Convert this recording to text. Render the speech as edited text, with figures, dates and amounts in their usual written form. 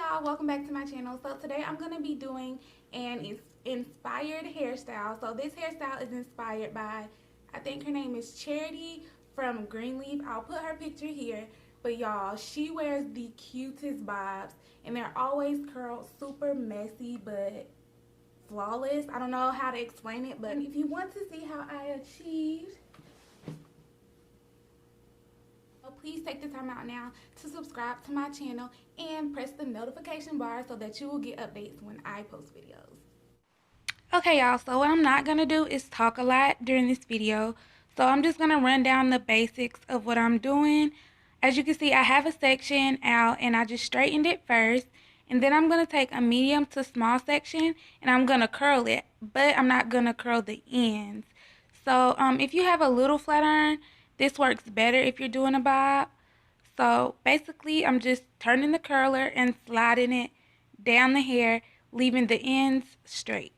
y'all, welcome back to my channel. So today I'm going to be doing an inspired hairstyle. So this hairstyle is inspired by, I think her name is Charity from Greenleaf. I'll put her picture here. But y'all, she wears the cutest bobs and they're always curled super messy but flawless. I don't know how to explain it, but if you want to see how I achieved, please take the time out now to subscribe to my channel and press the notification bar so that you will get updates when I post videos. Okay, y'all, so what I'm not going to do is talk a lot during this video. So I'm just going to run down the basics of what I'm doing. As you can see, I have a section out and I just straightened it first. And then I'm going to take a medium to small section and I'm going to curl it. But I'm not going to curl the ends. So if you have a little flat iron, this works better if you're doing a bob. So basically, I'm just turning the curler and sliding it down the hair, leaving the ends straight.